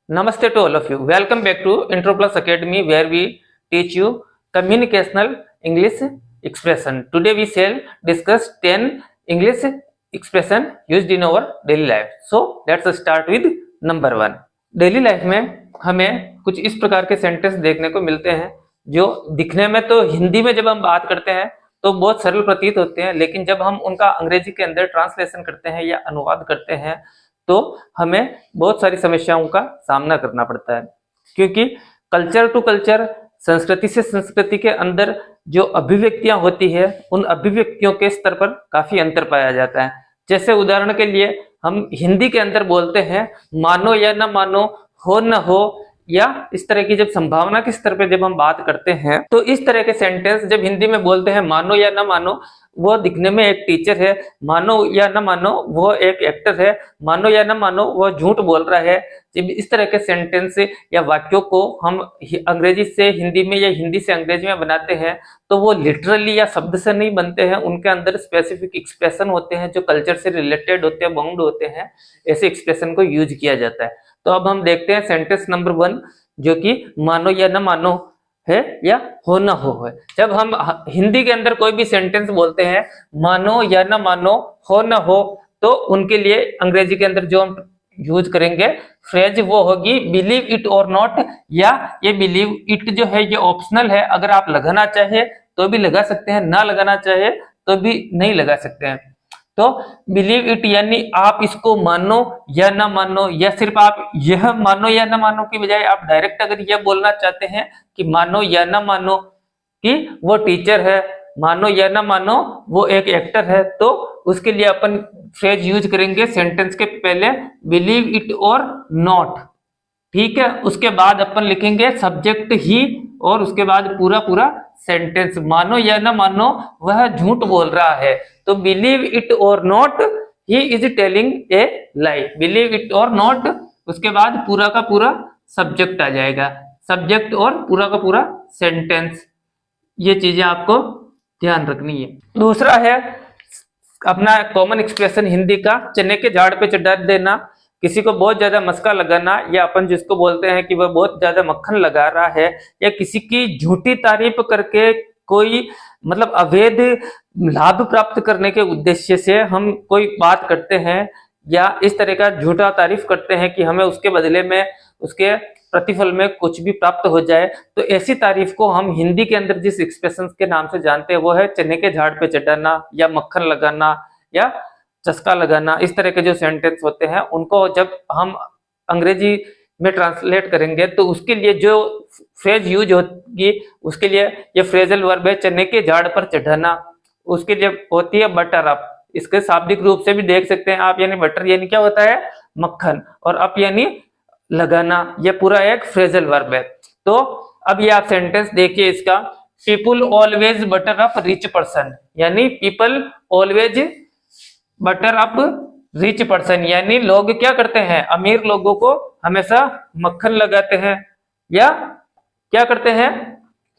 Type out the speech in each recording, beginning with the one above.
Namaste to all of you. Welcome back to Intro Plus Academy, where we teach you communicational English expression. Today we shall discuss 10 English expression used in our daily life. So let's start with number 1. Daily life में हमें कुछ इस प्रकार के sentence देखने को मिलते हैं जो दिखने में तो हिंदी में जब हम बात करते हैं तो बहुत सरल प्रतीत होते हैं, लेकिन जब हम उनका अंग्रेजी के अंदर ट्रांसलेशन करते हैं या अनुवाद करते हैं तो हमें बहुत सारी समस्याओं का सामना करना पड़ता है, क्योंकि कल्चर टू कल्चर, संस्कृति से संस्कृति के अंदर जो अभिव्यक्तियां होती है उन अभिव्यक्तियों के स्तर पर काफी अंतर पाया जाता है। जैसे उदाहरण के लिए हम हिंदी के अंदर बोलते हैं मानो या न मानो, हो न हो, या इस तरह की जब संभावना के स्तर पे जब हम बात करते हैं तो इस तरह के सेंटेंस जब हिंदी में बोलते हैं मानो या न मानो, वो दिखने में एक टीचर है, मानो या न मानो वो एक एक्टर है, मानो या न मानो वो झूठ बोल रहा है। जब इस तरह के सेंटेंस या वाक्यों को हम अंग्रेजी से हिंदी में या हिंदी से अंग्रेजी में बनाते हैं तो वो लिटरली या शब्द से नहीं बनते हैं, उनके अंदर स्पेसिफिक एक्सप्रेशन होते हैं जो कल्चर से रिलेटेड होते हैं, बाउंड होते हैं। ऐसे एक्सप्रेशन को यूज किया जाता है। तो अब हम देखते हैं सेंटेंस नंबर 1 जो कि मानो या न मानो है या हो न हो है। जब हम हिंदी के अंदर कोई भी सेंटेंस बोलते हैं मानो या न मानो, हो न हो, तो उनके लिए अंग्रेजी के अंदर जो हम यूज करेंगे फ्रेज वो होगी बिलीव इट और नॉट, या ये बिलीव इट जो है ये ऑप्शनल है, अगर आप लगाना चाहे तो भी लगा सकते हैं, ना लगाना चाहे तो भी नहीं लगा सकते हैं। तो बिलीव इट यानी आप इसको मानो या ना मानो, या सिर्फ आप यह मानो या ना मानो की बजाय आप डायरेक्ट अगर यह बोलना चाहते हैं कि मानो या ना मानो कि वो टीचर है, मानो या ना मानो वो एक एक्टर है, तो उसके लिए अपन फ्रेज यूज करेंगे सेंटेंस के पहले बिलीव इट और नॉट, ठीक है। उसके बाद अपन लिखेंगे सब्जेक्ट ही, और उसके बाद पूरा पूरा सेंटेंस मानो या ना मानो वह झूठ बोल रहा है, तो बिलीव इट और not he is telling a lie, believe it और नॉट, उसके बाद पूरा का पूरा सब्जेक्ट आ जाएगा, सब्जेक्ट और पूरा का पूरा सेंटेंस। ये चीजें आपको ध्यान रखनी है। दूसरा है अपना कॉमन एक्सप्रेशन हिंदी का चने के झाड़ पे चढ़ा देना, किसी को बहुत ज्यादा मस्का लगाना, या अपन जिसको बोलते हैं कि वह बहुत ज्यादा मक्खन लगा रहा है, या किसी की झूठी तारीफ करके कोई मतलब अवैध लाभ प्राप्त करने के उद्देश्य से हम कोई बात करते हैं या इस तरह का झूठा तारीफ करते हैं कि हमें उसके बदले में उसके प्रतिफल में कुछ भी प्राप्त हो जाए, तो ऐसी तारीफ को हम हिंदी के अंदर जिस एक्सप्रेशन के नाम से जानते हैं वो है चने के झाड़ पे चढ़ाना, या मक्खन लगाना, या चस्का लगाना। इस तरह के जो सेंटेंस होते हैं उनको जब हम अंग्रेजी में ट्रांसलेट करेंगे तो उसके लिए जो फ्रेज यूज होगी उसके लिए ये फ्रेजल वर्ब है चने के झाड़ पर चढ़ाना, उसके लिए होती है बटर अप। इसके शाब्दिक रूप से भी देख सकते हैं आप, यानी बटर यानी क्या होता है मक्खन, और अप यानी लगाना, ये पूरा एक फ्रेजल वर्ब है। तो अब ये आप सेंटेंस देखिए इसका, people always butter up rich person, यानी people always butter up rich person, यानी लोग क्या करते हैं अमीर लोगों को हमेशा मक्खन लगाते हैं या क्या करते हैं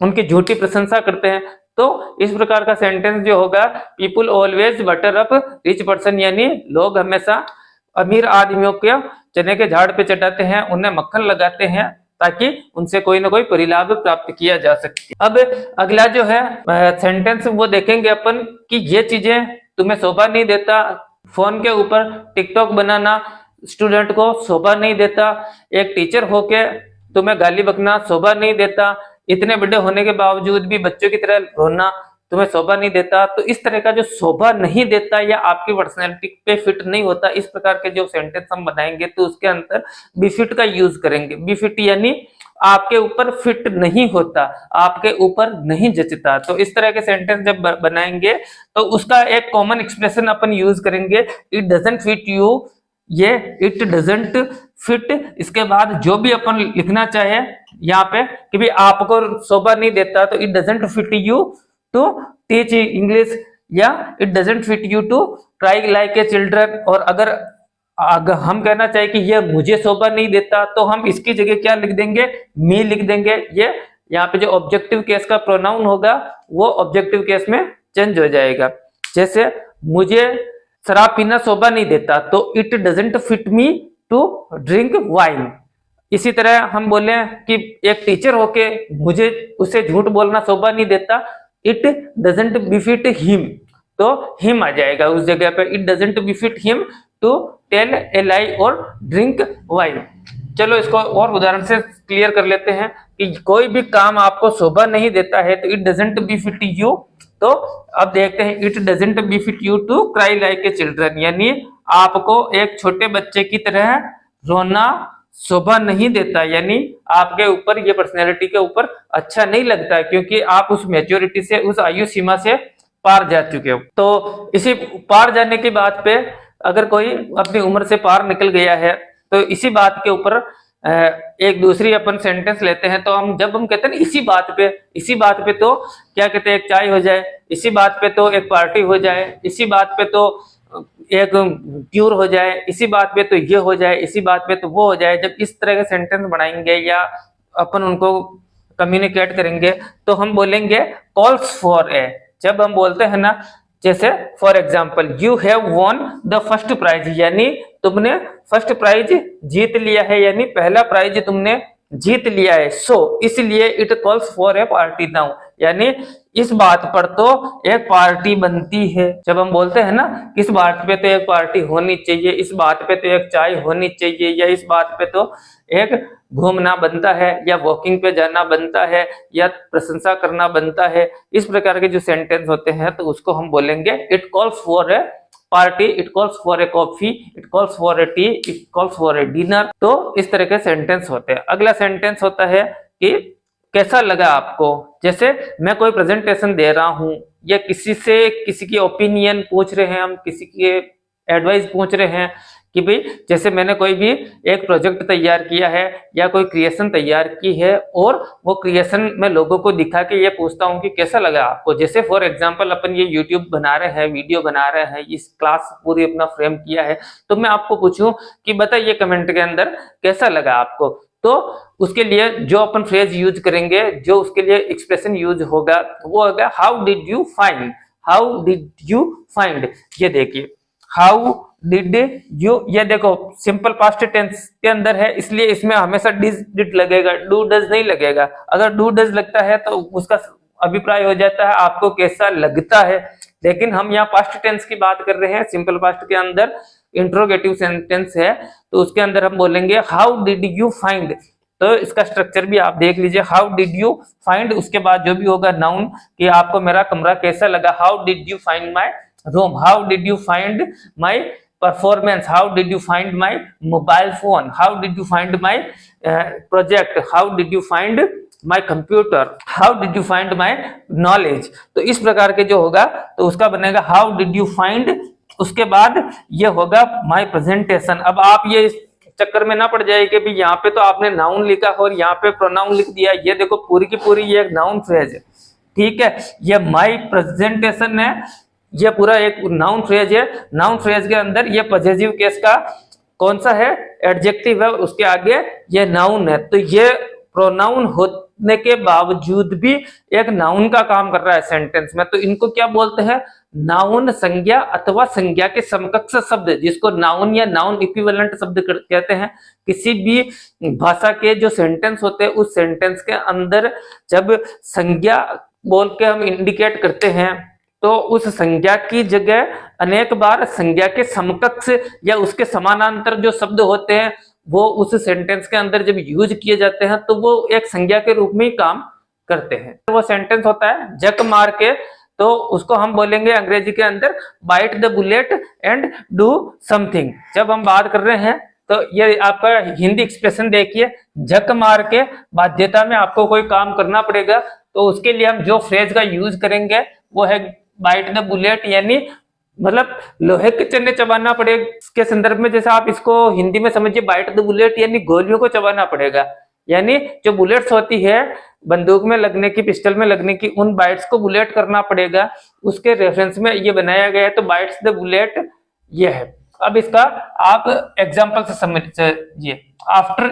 उनकी झूठी प्रशंसा करते हैं। तो इस प्रकार का सेंटेंस जो होगा people always butter up rich person, यानी लोग हमेशा अमीर आदमियों के चने के झाड़ पे चढ़ाते हैं, उन्हें मक्खन लगाते हैं ताकि उनसे कोई ना कोई परिलाभ प्राप्त किया जा सके। अब अगला जो है सेंटेंस वो देखेंगे अपन कि ये चीजें तुम्हें शोभा नहीं देता, फोन के ऊपर टिकटॉक बनाना स्टूडेंट को शोभा नहीं देता, एक टीचर होके तुम्हें गाली बकना शोभा नहीं देता, इतने बड़े होने के बावजूद भी बच्चों की तरह रोना तुम्हें शोभा नहीं देता। तो इस तरह का जो शोभा नहीं देता या आपकी पर्सनैलिटी पे फिट नहीं होता, इस प्रकार के जो सेंटेंस हम बनाएंगे तो उसके अंदर बिफिट का यूज करेंगे। बिफिट यानी आपके ऊपर फिट नहीं होता, आपके ऊपर नहीं जचता। तो इस तरह के सेंटेंस जब बनाएंगे तो उसका एक कॉमन एक्सप्रेशन अपन यूज करेंगे, इट डजंट फिट यू, ये इट डजंट फिट, इसके बाद जो भी अपन लिखना चाहे यहाँ पे कि भी आपको शोभा नहीं देता तो it doesn't fit you to teach English, या it doesn't fit you to try like a children. और अगर हम कहना चाहे कि ये मुझे शोभा नहीं देता तो हम इसकी जगह क्या लिख देंगे, मी लिख देंगे। ये यहाँ पे जो ऑब्जेक्टिव केस का प्रोनाउन होगा वो ऑब्जेक्टिव केस में चेंज हो जाएगा। जैसे मुझे शराब पीना शोभा नहीं देता तो it doesn't fit me to drink wine, इसी तरह हम बोले कि एक टीचर होके मुझे उसे झूठ बोलना शोभा नहीं देता, इट डजंट बिफिट हिम, तो हिम आ जाएगा उस जगह पे, it doesn't befit him to tell a lie और ड्रिंक वाइन। चलो इसको और उदाहरण से क्लियर कर लेते हैं कि कोई भी काम आपको शोभा नहीं देता है तो इट डजंट बिफिट यू। तो अब देखते हैं, it doesn't befit you to cry like a children, यानी आपको एक छोटे बच्चे की तरह रोना शोभा नहीं देता, यानी आपके ऊपर, ये पर्सनैलिटी के ऊपर अच्छा नहीं लगता, क्योंकि आप उस मैच्योरिटी से, उस आयु सीमा से पार जा चुके हो। तो इसी पार जाने की बात पे अगर कोई अपनी उम्र से पार निकल गया है तो इसी बात के ऊपर एक दूसरी अपन सेंटेंस लेते हैं। तो हम जब हम कहते हैं ना इसी बात पे तो क्या कहते हैं, एक चाय हो जाए, इसी बात पे तो एक पार्टी हो जाए, इसी बात पे तो एक ट्यूर हो जाए, इसी बात पे तो ये हो जाए, इसी बात पे तो वो हो जाए। जब इस तरह के सेंटेंस बनाएंगे या अपन उनको कम्युनिकेट करेंगे तो हम बोलेंगे कॉल्स फॉर ए। जब हम बोलते हैं ना, जैसे for example, you have won the first prize, यानी तुमने फर्स्ट प्राइज जीत लिया है, यानी पहला प्राइज तुमने जीत लिया है। सो इसलिए it calls for a party now, यानी इस बात पर तो एक पार्टी बनती है। जब हम बोलते हैं ना इस बात पे तो एक पार्टी होनी चाहिए, इस बात पे तो एक चाय होनी चाहिए, या इस बात पे तो एक घूमना बनता है, या वॉकिंग पे जाना बनता है, या प्रशंसा करना बनता है, इस प्रकार के जो सेंटेंस होते हैं तो उसको हम बोलेंगे it calls for a party, it calls for a coffee, it calls for A T, it calls for a dinner. तो इस तरह के सेंटेंस होते हैं। अगला सेंटेंस होता है कि कैसा लगा आपको। जैसे मैं कोई प्रेजेंटेशन दे रहा हूं, या किसी से किसी की ओपिनियन पूछ रहे हैं, हम किसी की एडवाइस पूछ रहे हैं कि भाई जैसे मैंने कोई भी एक प्रोजेक्ट तैयार किया है या कोई क्रिएशन तैयार की है, और वो क्रिएशन में लोगों को दिखा के ये पूछता हूँ कि कैसा लगा आपको। जैसे फॉर एग्जांपल अपन ये यूट्यूब बना रहे हैं, वीडियो बना रहे हैं, इस क्लास पूरी अपना फ्रेम किया है, तो मैं आपको पूछूं कि बताइए कमेंट के अंदर कैसा लगा आपको। तो उसके लिए जो अपन फ्रेज यूज करेंगे, जो उसके लिए एक्सप्रेशन यूज होगा वो होगा how did you find, how did you find. ये देखिए हाउ डिड यू, ये देखो सिंपल पास्ट टेंस के अंदर है, इसलिए इसमें हमेशा डिड लगेगा, डू डज नहीं लगेगा। अगर डू डज लगता है तो उसका अभिप्राय हो जाता है आपको कैसा लगता है, लेकिन हम यहाँ पास्ट टेंस की बात कर रहे हैं। सिंपल पास्ट के अंदर इंट्रोगेटिव सेंटेंस है, तो उसके अंदर हम बोलेंगे हाउ डिड यू फाइंड। तो इसका स्ट्रक्चर भी आप देख लीजिए, हाउ डिड यू फाइंड, उसके बाद जो भी होगा नाउन कि आपको मेरा कमरा कैसा लगा, how did you find my room, how did you find my performance, how did you find my mobile phone, how did you find my project, how did you find my computer, how did you find my knowledge. तो इस प्रकार के जो होगा तो उसका बनेगा how did you find, उसके बाद ये होगा माई प्रेजेंटेशन। अब आप ये चक्कर में ना पड़ जाए कि भी यहाँ पे तो आपने नाउन लिखा और यहाँ पे प्रोनाउन लिख दिया। ये देखो पूरी की पूरी ये एक नाउन फ्रेज है, ठीक है। ये माई प्रेजेंटेशन है, ये पूरा एक नाउन फ्रेज है। नाउन फ्रेज के अंदर ये पॉजिटिव केस का कौन सा है, एडजेक्टिव है, उसके आगे ये नाउन है। तो ये प्रोनाउन होने के बावजूद भी एक नाउन का काम कर रहा है सेंटेंस में। तो इनको क्या बोलते हैं, नाउन संज्ञा अथवा संज्ञा के समकक्ष शब्द, जिसको नाउन या नाउन इक्विवेलेंट शब्द कहते हैं। किसी भी भाषा के जो सेंटेंस होते हैं उस सेंटेंस के अंदर जब संज्ञा बोल के हम इंडिकेट करते हैं तो उस संज्ञा की जगह अनेक बार संज्ञा के समकक्ष या उसके समानांतर जो शब्द होते हैं वो उस सेंटेंस के अंदर जब यूज किए जाते हैं तो वो एक संज्ञा के रूप में ही काम करते हैं। वो सेंटेंस होता है जक मार के, तो उसको हम बोलेंगे अंग्रेजी के अंदर bite the bullet and do something. जब हम बात कर रहे हैं तो ये आपका हिंदी एक्सप्रेशन देखिए, जक मार के बाध्यता में आपको कोई काम करना पड़ेगा, तो उसके लिए हम जो फ्रेज का यूज करेंगे वो है बाइट द बुलेट, यानी मतलब लोहे के चने चबाना पड़ेगा। इसके संदर्भ में जैसे आप इसको हिंदी में समझिए, बाइट द बुलेट यानी गोलियों को चबाना पड़ेगा, यानी जो बुलेट्स होती है बंदूक में लगने की, पिस्टल में लगने की, उन बाइट्स को बुलेट करना पड़ेगा। उसके रेफरेंस में ये बनाया गया है, तो बाइट्स द बुलेट ये है। अब इसका आप एग्जांपल से समझिए, आफ्टर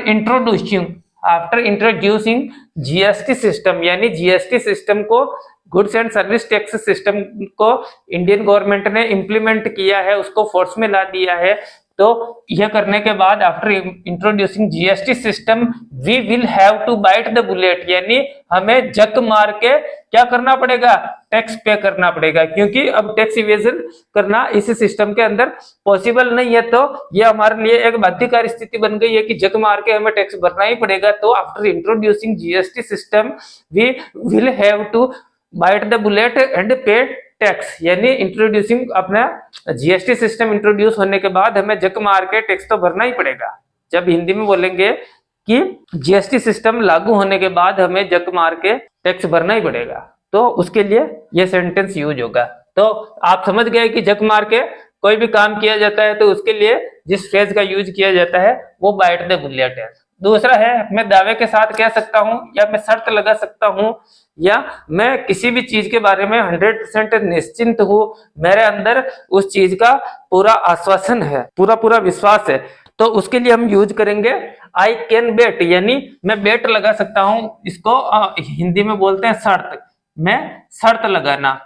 इंट्रोड्यूसिंग जीएसटी सिस्टम, यानी जीएसटी सिस्टम को, goods and service tax system को इंडियन गवर्नमेंट ने इंप्लीमेंट किया है, उसको फोर्स में ला दिया है। तो यह करने के बाद after introducing GST system we will have to bite the bullet, यानी हमें जक मार के क्या करना पड़ेगा, टैक्स पे करना पड़ेगा, क्योंकि अब टैक्स इवेजन करना इस सिस्टम के अंदर पॉसिबल नहीं है। तो यह हमारे लिए एक बाध्यकारी स्थिति बन गई है कि जक मार के हमें टैक्स भरना ही पड़ेगा। तो after introducing GST system we will have to bite the bullet and pay tax, यानी इंट्रोड्यूसिंग अपना जीएसटी सिस्टम इंट्रोड्यूस होने के बाद हमें जक मार के टैक्स तो भरना ही पड़ेगा। जब हिंदी में बोलेंगे कि जीएसटी सिस्टम लागू होने के बाद हमें जक मार के टैक्स भरना ही पड़ेगा, तो उसके लिए यह सेंटेंस यूज होगा। तो आप समझ गए कि जक मार के कोई भी काम किया जाता है तो उसके लिए जिस फ्रेज का यूज किया जाता है वो बाइट द बुलेट है। दूसरा है, मैं दावे के साथ कह सकता हूं, या मैं शर्त लगा सकता हूं, या मैं किसी भी चीज के बारे में 100% निश्चिंत हूं, मेरे अंदर उस चीज का पूरा आश्वासन है, पूरा विश्वास है, तो उसके लिए हम यूज करेंगे आई कैन बेट, यानी मैं बेट लगा सकता हूं। इसको हिंदी में बोलते हैं शर्त, मैं शर्त लगाना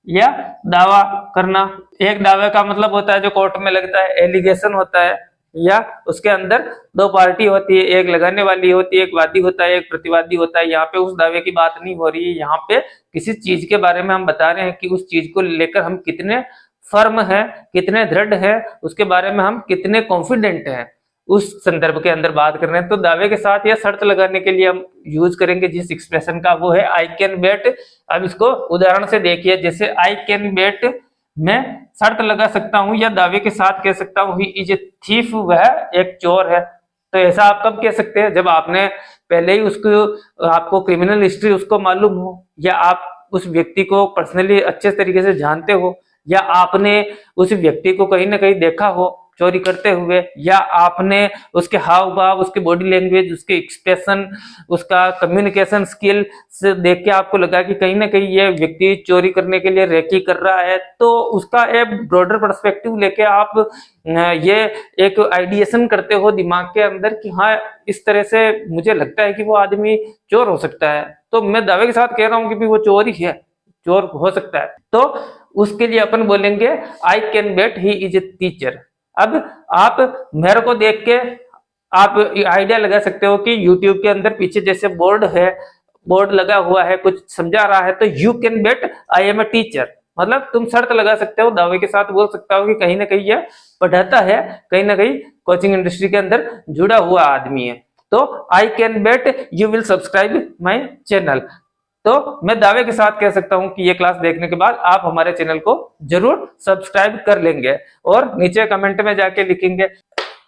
या दावा करना। एक दावे का मतलब होता है जो कोर्ट में लगता है, एलिगेशन होता है, या उसके अंदर दो पार्टी होती है, एक लगाने वाली होती है, एक वादी होता है, एक प्रतिवादी होता है। यहाँ पे उस दावे की बात नहीं हो रही है, यहाँ पे किसी चीज के बारे में हम बता रहे हैं कि उस चीज को लेकर हम कितने फर्म है, कितने दृढ़ है, उसके बारे में हम कितने कॉन्फिडेंट हैं, उस संदर्भ के अंदर बात कर रहे हैं। तो दावे के साथ या शर्त लगाने के लिए हम यूज करेंगे जिस एक्सप्रेशन का, वो है आई कैन बेट। अब इसको उदाहरण से देखिए, जैसे आई कैन बेट, मैं शर्त लगा सकता हूं या दावे के साथ कह सकता हूं ही इज ए थीफ, वह एक चोर है। तो ऐसा आप कब कह सकते हैं, जब आपने पहले ही उसको, आपको क्रिमिनल हिस्ट्री उसको मालूम हो, या आप उस व्यक्ति को पर्सनली अच्छे तरीके से जानते हो, या आपने उस व्यक्ति को कहीं ना कहीं देखा हो चोरी करते हुए, या आपने उसके हाव भाव, उसके बॉडी लैंग्वेज, उसके एक्सप्रेशन, उसका कम्युनिकेशन स्किल से देख के आपको लगा कि कहीं ना कहीं ये व्यक्ति चोरी करने के लिए रेकी कर रहा है। तो उसका एक ब्रॉडर पर्सपेक्टिव लेके आप ये एक आइडिएशन करते हो दिमाग के अंदर कि हाँ, इस तरह से मुझे लगता है कि वो आदमी चोर हो सकता है। तो मैं दावे के साथ कह रहा हूँ कि वो चोर ही है, चोर हो सकता है। तो उसके लिए अपन बोलेंगे I can bet he is a teacher. अब आप मेरे को देख के आप आइडिया लगा सकते हो कि YouTube के अंदर पीछे जैसे बोर्ड है, बोर्ड लगा हुआ है, कुछ समझा रहा है, तो you can bet I am a teacher, मतलब तुम शर्त लगा सकते हो, दावे के साथ बोल सकता हो कि कहीं ना कहीं यह पढ़ाता है, कहीं ना कहीं कोचिंग इंडस्ट्री के अंदर जुड़ा हुआ आदमी है। तो I can bet you will subscribe my channel. तो मैं दावे के साथ कह सकता हूं कि ये क्लास देखने के बाद आप हमारे चैनल को जरूर सब्सक्राइब कर लेंगे और नीचे कमेंट में जाके लिखेंगे,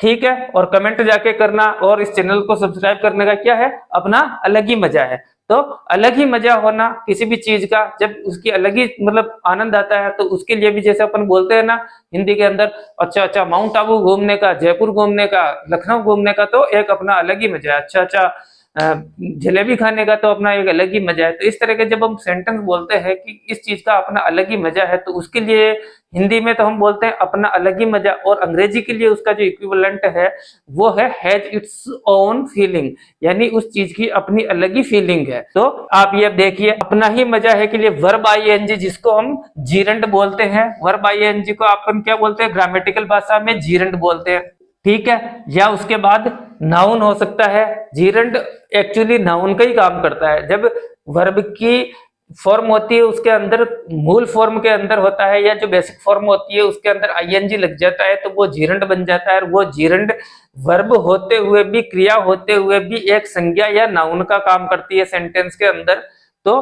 ठीक है। और कमेंट जाके करना और इस चैनल को सब्सक्राइब करने का क्या है, अपना अलग ही मजा है। तो अलग ही मजा होना किसी भी चीज का, जब उसकी अलग ही मतलब आनंद आता है, तो उसके लिए भी जैसे अपन बोलते हैं ना हिंदी के अंदर, अच्छा माउंट आबू घूमने का, जयपुर घूमने का, लखनऊ घूमने का, तो एक अपना अलग ही मजा है। अच्छा जलेबी खाने का तो अपना एक अलग ही मजा है। तो इस तरह के जब हम सेंटेंस बोलते हैं कि इस चीज का अपना अलग ही मजा है, तो उसके लिए हिंदी में तो हम बोलते हैं अपना अलग ही मजा, और अंग्रेजी के लिए उसका जो इक्विवेलेंट है वो है हैज इट्स ओन फीलिंग, यानी उस चीज की अपनी अलग ही फीलिंग है। तो आप ये देखिए, अपना ही मजा है के लिए वर्ब आईएनजी, जिसको हम जीरंड बोलते हैं, वर्ब आईएनजी को अपन क्या बोलते हैं, ग्रामेटिकल भाषा में जीरंड बोलते हैं, ठीक है। या उसके बाद नाउन हो सकता है। जीरंड एक्चुअली नाउन का ही काम करता है। जब वर्ब की फॉर्म होती है उसके अंदर, मूल फॉर्म के अंदर होता है, या जो बेसिक फॉर्म होती है उसके अंदर आईएनजी लग जाता है, तो वो जीरंड बन जाता है। और वो जीरंड वर्ब होते हुए भी, क्रिया होते हुए भी एक संज्ञा या नाउन का काम करती है सेंटेंस के अंदर। तो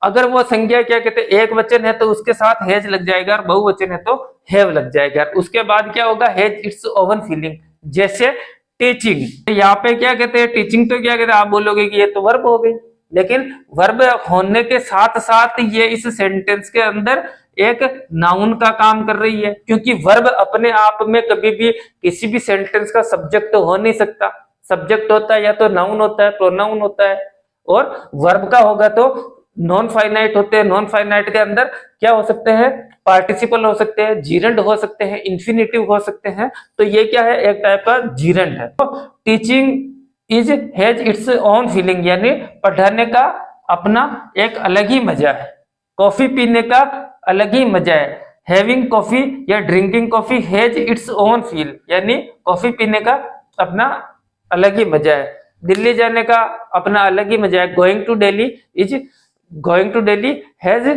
अगर वो संज्ञा क्या कहते हैं, एक वचन है तो उसके साथ हैज लग जाएगा, और बहुवचन है तो हैव लग जाएगा। उसके बाद क्या होगा, हैज इट्स ओवन फीलिंग। जैसे टीचिंग, यहाँ पे क्या कहते हैं, टीचिंग तो क्या कहते हैं, आप बोलोगे कि ये तो वर्ब हो गई, लेकिन वर्ब होने के साथ साथ ये इस सेंटेंस के अंदर एक नाउन का काम कर रही है, क्योंकि वर्ब अपने आप में कभी भी किसी भी सेंटेंस का सब्जेक्ट तो हो नहीं सकता। सब्जेक्ट होता है या तो नाउन होता है, प्रोनाउन होता है, और वर्ब का होगा तो नॉन फाइनाइट होते हैं। नॉन फाइनाइट के अंदर क्या हो सकते हैं, पार्टिसिपल हो सकते हैं, जीरंड हो सकते हैं, इन्फिनिटिव हो सकते हैं। तो ये क्या है, एक टाइप का जीरंड है। तो teaching is has its own feeling, यानी पढ़ाने का अपना एक अलग ही मजा है, कॉफी पीने का अलग ही मजा है, हैविंग कॉफी या drinking coffee has its own feel, यानी कॉफी पीने का अपना अलग ही मजा है, दिल्ली जाने का अपना अलग ही मजा है। Going to Delhi has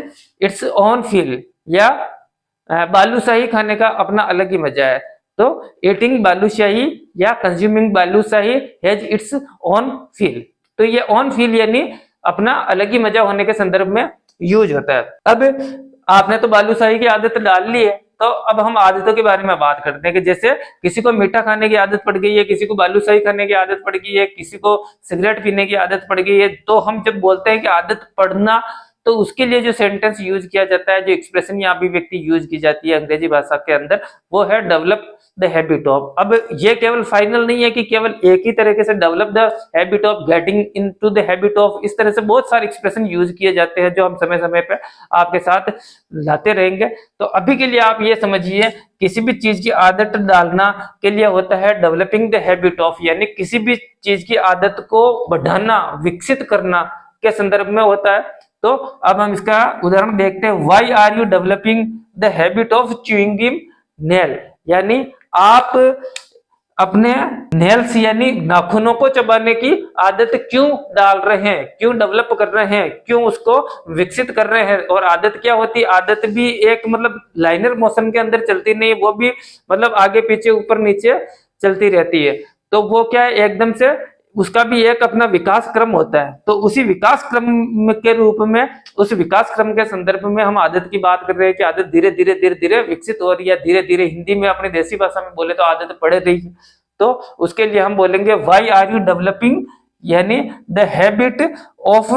its own feel, या बालूशाही खाने का अपना अलग ही मजा है। तो ईटिंग बालूशाही या consuming balushahi has its own feel, तो ये ओन फील यानी अपना अलग ही मजा होने के संदर्भ में यूज होता है। अब आपने तो बालूशाही की आदत डाल ली है, तो अब हम आदतों के बारे में बात करते हैं कि जैसे किसी को मीठा खाने की आदत पड़ गई है, किसी को बालूशाही खाने की आदत पड़ गई है, किसी को सिगरेट पीने की आदत पड़ गई है। तो हम जब बोलते हैं कि आदत पड़ना, तो उसके लिए जो सेंटेंस यूज किया जाता है, जो एक्सप्रेशन या अभिव्यक्ति यूज की जाती है अंग्रेजी भाषा के अंदर, वो है डेवलप द हैबिट ऑफ। अब ये केवल फाइनल नहीं है कि केवल एक ही तरीके से develop the habit of, getting into the habit of, इस तरह से बहुत सारे एक्सप्रेशन यूज किए जाते हैं जो हम समय समय पे आपके साथ लाते रहेंगे। तो अभी के लिए आप ये समझिए, किसी भी चीज की आदत डालना के लिए होता है डेवलपिंग द हैबिट ऑफ, यानी किसी भी चीज की आदत को बढ़ाना, विकसित करना के संदर्भ में होता है। तो अब हम इसका उदाहरण देखते हैं। Why are you developing the habit of chewing nail, यानी आप अपने नेल्स यानी नाखूनों को चबाने की आदत क्यों डाल रहे हैं, क्यों डेवलप कर रहे हैं, क्यों उसको विकसित कर रहे हैं। और आदत क्या होती है, आदत भी एक मतलब लाइनर मोशन के अंदर चलती नहीं, वो भी मतलब आगे पीछे ऊपर नीचे चलती रहती है। तो वो क्या है, एकदम से उसका भी एक अपना विकास क्रम होता है। तो उसी विकास क्रम के रूप में, उस विकास क्रम के संदर्भ में हम आदत की बात कर रहे हैं कि आदत धीरे धीरे विकसित हो रही है, धीरे धीरे, हिंदी में अपनी देसी भाषा में बोले तो आदत बढ़ रही है। तो उसके लिए हम बोलेंगे व्हाई आर यू डेवलपिंग, यानी the habit of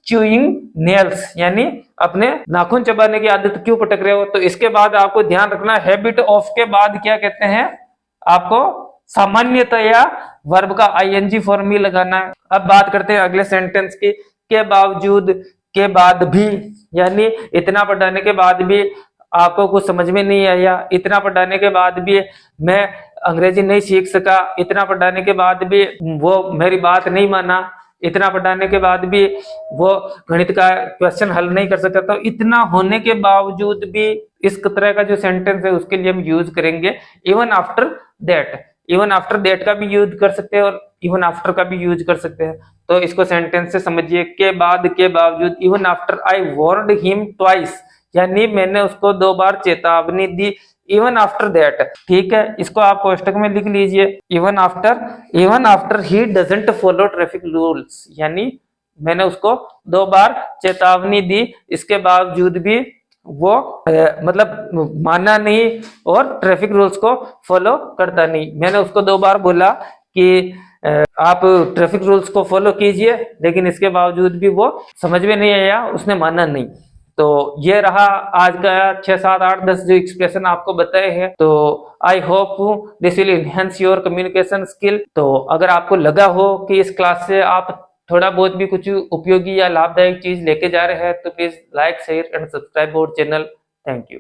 chewing nails, यानी अपने नाखून चबाने की आदत क्यों पटक रहे हो। तो इसके बाद आपको ध्यान रखना, हैबिट ऑफ के बाद क्या कहते हैं, आपको सामान्यतया वर्ब का आईएनजी फॉर्म ही लगाना है। अब बात करते हैं अगले सेंटेंस की, के बावजूद, के बाद भी, यानी इतना पढ़ाने के बाद भी आपको कुछ समझ में नहीं आया, इतना पढ़ाने के बाद भी मैं अंग्रेजी नहीं सीख सका, इतना पढ़ाने के बाद भी वो मेरी बात नहीं माना, इतना पढ़ाने के बाद भी वो गणित का क्वेश्चन हल नहीं कर सका। तो इतना होने के बावजूद भी, इस तरह का जो सेंटेंस है उसके लिए हम यूज करेंगे even after that. Even after that का भी यूज कर सकते हैं और इवन आफ्टर का भी यूज कर सकते हैं। तो इसको सेंटेंस से समझिए, के बाद, के बावजूद, even after I warned him twice, यानी मैंने उसको 2 बार चेतावनी दी, इवन आफ्टर दैट। ठीक है, इसको आप कोष्टक में लिख लीजिए, even after he doesn't follow traffic rules, यानी मैंने उसको 2 बार चेतावनी दी, इसके बावजूद भी वो मतलब माना नहीं और ट्रैफिक रूल्स को फॉलो करता नहीं। मैंने उसको 2 बार बोला कि आप ट्रैफिक रूल्स को फॉलो कीजिए, लेकिन इसके बावजूद भी वो समझ में नहीं आया, उसने माना नहीं। तो ये रहा आज का 6, 7, 8, 10 जो एक्सप्रेशन आपको बताए हैं। तो I hope this will enhance your communication skill. तो अगर आपको लगा हो कि इस क्लास से आप थोड़ा बहुत भी कुछ उपयोगी या लाभदायक चीज लेके जा रहे हैं, तो please like, share and subscribe our channel. Thank you.